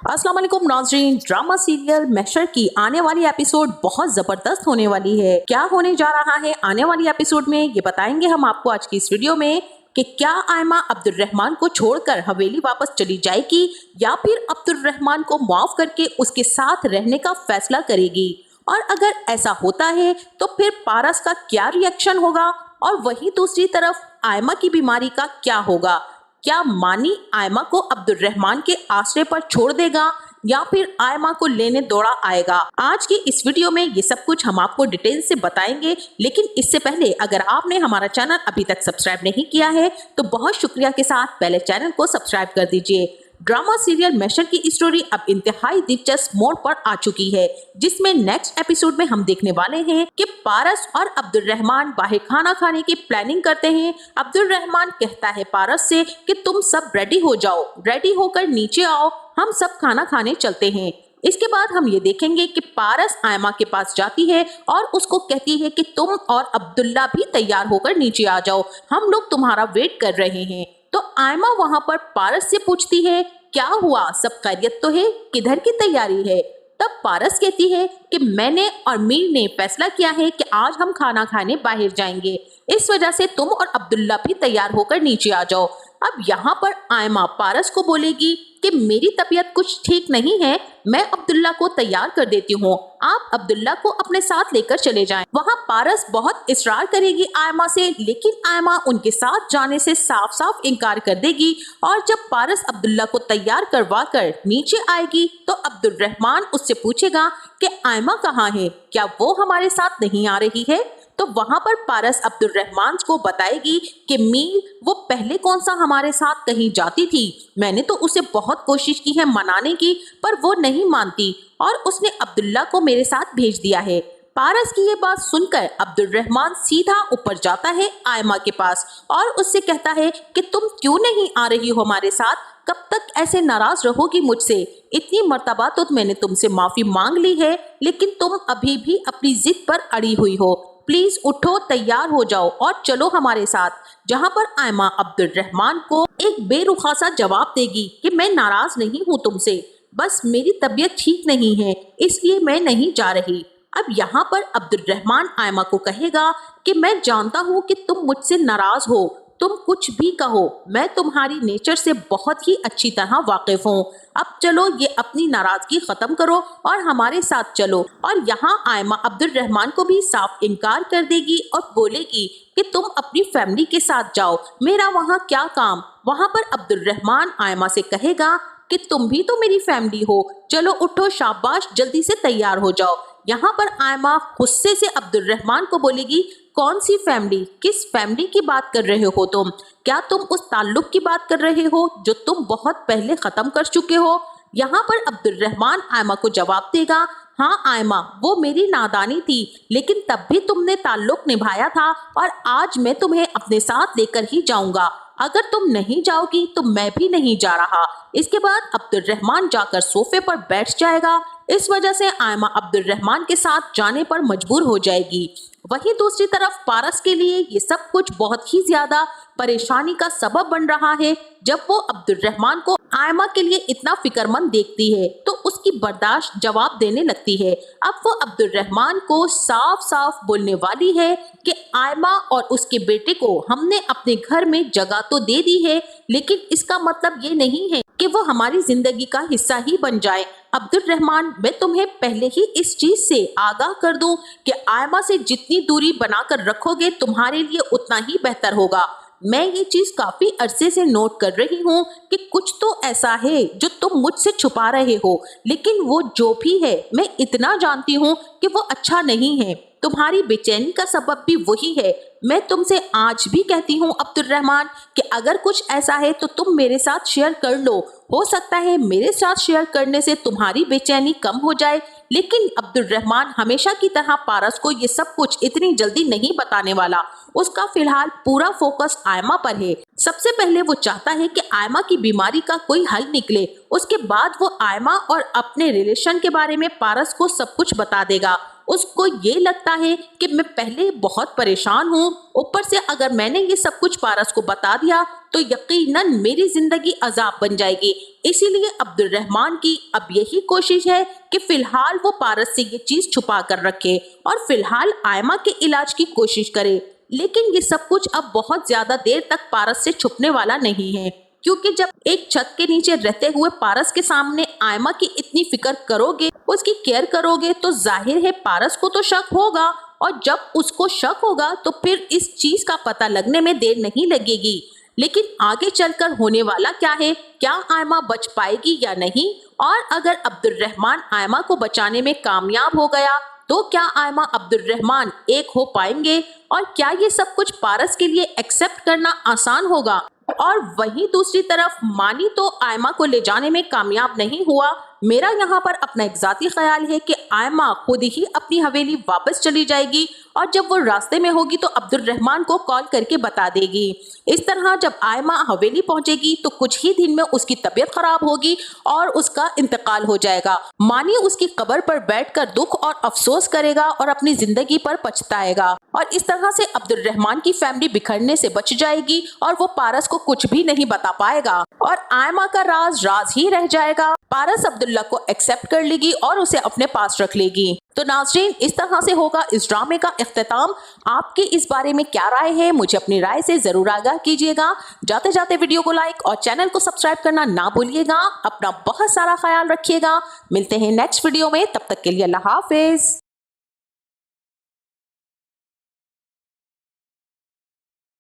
अस्सलाम वालेकुम नाज़रीन, ड्रामा सीरियल महशर की आने वाली एपिसोड बहुत जबरदस्त होने वाली है। क्या होने जा रहा है आने वाली एपिसोड में, ये बताएंगे हम आपको आज की इस वीडियो में कि क्या आयमा अब्दुल रहमान को छोड़कर हवेली वापस चली जाएगी या फिर अब्दुल रहमान को माफ करके उसके साथ रहने का फैसला करेगी, और अगर ऐसा होता है तो फिर पारस का क्या रिएक्शन होगा, और वहीं दूसरी तरफ आयमा की बीमारी का क्या होगा। क्या मानी आयमा को अब्दुल रहमान के आश्रय पर छोड़ देगा या फिर आयमा को लेने दौड़ा आएगा। आज की इस वीडियो में ये सब कुछ हम आपको डिटेल से बताएंगे, लेकिन इससे पहले अगर आपने हमारा चैनल अभी तक सब्सक्राइब नहीं किया है तो बहुत शुक्रिया के साथ पहले चैनल को सब्सक्राइब कर दीजिए। ड्रामा सीरियल महशर की स्टोरी अब इंतहाई दिलचस्प मोड़ पर आ चुकी है, जिसमें नेक्स्ट एपिसोड में हम देखने वाले हैं कि पारस और अब्दुल रहमान बाहर खाना खाने की प्लानिंग करते हैं। अब्दुल रहमान कहता है पारस से कि तुम सब रेडी हो जाओ, रेडी होकर नीचे आओ, हम सब खाना खाने चलते हैं। इसके बाद हम ये देखेंगे कि पारस आयमा के पास जाती है और उसको कहती है कि तुम और अब्दुल्ला भी तैयार होकर नीचे आ जाओ, हम लोग तुम्हारा वेट कर रहे हैं। तो आयमा वहां पर पारस से पूछती है क्या हुआ, सब खैरियत तो है, किधर की तैयारी है। तब पारस कहती है कि मैंने और मीर ने फैसला किया है कि आज हम खाना खाने बाहर जाएंगे, इस वजह से तुम और अब्दुल्ला भी तैयार होकर नीचे आ जाओ। अब यहाँ पर आयमा पारस को बोलेगी कि मेरी तबीयत कुछ ठीक नहीं है, मैं अब्दुल्ला को तैयार कर देती हूँ, आप अब्दुल्ला को अपने साथ लेकर चले जाएं। वहाँ पारस बहुत इसरार करेगी आयमा से, लेकिन आयमा उनके साथ जाने से साफ साफ इनकार कर देगी। और जब पारस अब्दुल्ला को तैयार करवा कर नीचे आएगी तो अब्दुल रहमान उससे पूछेगा कि आयमा कहाँ है, क्या वो हमारे साथ नहीं आ रही है। तो वहां पर पारस अब्दुल रहमान को बताएगी कि मीर वो पहले कौन सा हमारे साथ कहीं जाती थी, मैंने तो उसे बहुत कोशिश की है मनाने की, पर वो नहीं मानती और उसने अब्दुल्ला को मेरे साथ भेज दिया है। पारस की ये बात सुनकर अब्दुल रहमान सीधा ऊपर जाता है आयमा के पास और उससे कहता है कि तुम क्यों नहीं आ रही हो हमारे साथ, कब तक ऐसे नाराज रहोगी मुझसे, इतनी मर्तबा तो मैंने तुमसे माफी मांग ली है, लेकिन तुम अभी भी अपनी जिद पर अड़ी हुई हो, प्लीज उठो, तैयार हो जाओ और चलो हमारे साथ। जहां पर आयमा अब्दुल रहमान को एक बेरुखा सा जवाब देगी कि मैं नाराज नहीं हूं तुमसे, बस मेरी तबीयत ठीक नहीं है इसलिए मैं नहीं जा रही। अब यहाँ पर अब्दुल रहमान आयमा को कहेगा कि मैं जानता हूँ कि तुम मुझसे नाराज हो, तुम कुछ भी कहो, मैं तुम्हारी नेचर से बहुत ही अच्छी तरह वाकिफ हूँ। अब चलो ये अपनी नाराजगी खत्म करो और हमारे साथ चलो। और यहाँ आयमा अब्दुल रहमान को भी साफ इनकार कर देगी और बोलेगी कि तुम अपनी फैमिली के साथ जाओ, मेरा वहाँ क्या काम। वहाँ पर अब्दुल रहमान आयमा से कहेगा कि तुम भी तो मेरी फैमिली हो, चलो उठो, शाबाश, जल्दी से तैयार हो जाओ। यहाँ पर आयमा गुस्से से अब्दुल रहमान को बोलेगी कौन सी फैमिली, किस फैमिली की बात कर रहे हो तुम, क्या तुम उस ताल्लुक की बात कर रहे हो जो तुम बहुत पहले खत्म कर चुके हो। यहाँ पर अब्दुल रहमान आयमा को जवाब देगा हाँ आयमा, वो मेरी नादानी थी, लेकिन तब भी तुमने ताल्लुक निभाया था और आज मैं तुम्हें अपने साथ लेकर ही जाऊंगा, अगर तुम नहीं जाओगी तो मैं भी नहीं जा रहा। इसके बाद अब्दुल रहमान जाकर सोफे पर बैठ जाएगा, इस वजह से आयमा अब्दुल रहमान के साथ जाने पर मजबूर हो जाएगी। वहीं दूसरी तरफ पारस के लिए ये सब कुछ बहुत ही ज्यादा परेशानी का सबब बन रहा है। जब वो अब्दुल रहमान को आयमा के लिए इतना फिक्रमंद देखती है तो उसकी बर्दाश्त जवाब देने लगती है। अब वो अब्दुल रहमान को साफ साफ बोलने वाली है कि आयमा और उसके बेटे को हमने अपने घर में जगह तो दे दी है, लेकिन इसका मतलब ये नहीं है कि वो हमारी जिंदगी का हिस्सा ही बन जाए। अब्दुल रहमान, मैं तुम्हें पहले ही इस चीज से आगाह कर दूं कि आयमा से जितनी दूरी बनाकर रखोगे तुम्हारे लिए उतना ही बेहतर होगा। मैं ये चीज काफी अरसे से नोट कर रही हूँ कि कुछ तो ऐसा है जो तुम मुझसे छुपा रहे हो, लेकिन वो जो भी है मैं इतना जानती हूँ कि वो अच्छा नहीं है, तुम्हारी बेचैनी का सबब भी वही है। मैं तुमसे आज भी कहती हूँ अब्दुल रहमान कि अगर कुछ ऐसा है तो तुम मेरे साथ शेयर कर लो, हो सकता है मेरे साथ शेयर करने से तुम्हारी बेचैनी कम हो जाए। लेकिन अब्दुल रहमान हमेशा की तरह पारस को ये सब कुछ इतनी जल्दी नहीं बताने वाला, उसका फिलहाल पूरा फोकस आयमा पर है। सबसे पहले वो चाहता है कि आयमा की बीमारी का कोई हल निकले, उसके बाद वो आयमा और अपने रिलेशन के बारे में पारस को सब कुछ बता देगा। اس کو یہ لگتا ہے کہ میں پہلے بہت پریشان ہوں، اوپر سے اگر میں نے یہ سب کچھ پارس کو بتا دیا تو یقیناً میری زندگی عذاب بن جائے گی۔ اسی لیے عبد الرحمن کی اب یہی کوشش ہے کہ فی الحال وہ پارس سے یہ چیز چھپا کر رکھے اور فی الحال آئمہ کے علاج کی کوشش کرے، لیکن یہ سب کچھ اب بہت زیادہ دیر تک پارس سے چھپنے والا نہیں ہے، کیونکہ جب ایک چھت کے نیچے رہتے ہوئے پارس کے سامنے آئمہ کی اتنی فکر کرو گے، اس کی کیئر کرو گے، تو ظاہر ہے پارس کو تو شک ہوگا، اور جب اس کو شک ہوگا تو پھر اس چیز کا پتہ لگنے میں دیر نہیں لگے گی۔ لیکن آگے چل کر ہونے والا کیا ہے؟ کیا آئمہ بچ پائے گی یا نہیں؟ اور اگر عبد الرحمن آئمہ کو بچانے میں کامیاب ہو گیا تو کیا آئمہ عبد الرحمن ایک ہو پائیں گے؟ اور کیا یہ سب کچھ پارس کے لیے ایکسپٹ کرنا آسان ہوگا؟ اور وہیں دوسری طرف مانی تو آئمہ کو لے جانے میں کامیاب نہیں ہوا۔ میرا یہاں پر اپنا ایک ذاتی خیال ہے کہ آئمہ خود ہی اپنی حویلی واپس چلی جائے گی، اور جب وہ راستے میں ہوگی تو عبد الرحمن کو کال کر کے بتا دے گی۔ اس طرح جب آئمہ حویلی پہنچے گی تو کچھ ہی دن میں اس کی طبیعت خراب ہوگی اور اس کا انتقال ہو جائے گا۔ مانی اس کی قبر پر بیٹھ کر دکھ اور افسوس کرے گا اور اپنی زندگی پر پچھتائے گا، اور اس طرح سے عبد الرحمن کی فیملی بکھرنے سے بچ جائے گی اور وہ پارس کو کچھ بھی نہیں بتا پائے گا، اور آئمہ کا راز راز ہی رہ جائے گا۔ پارس عبداللہ کو ایکسپٹ کر لے گی اور اسے اپنے پاس رکھ لے گی۔ تو ناظرین، اس طرح سے ہوگا اس ڈرامے کا اختتام۔ آپ کی اس بارے میں کیا رائے ہے؟ مجھے اپنی رائے سے ضرور آگاہ کیجیے گا۔ جاتے جاتے ویڈیو کو لائک اور چینل کو سبسکرائب کرنا نہ بھولیے گا۔ اپنا بہت سارا خیال رکھیے گا۔ ملتے ہیں نیکسٹ ویڈیو میں، تب تک کے لیے اللہ حافظ۔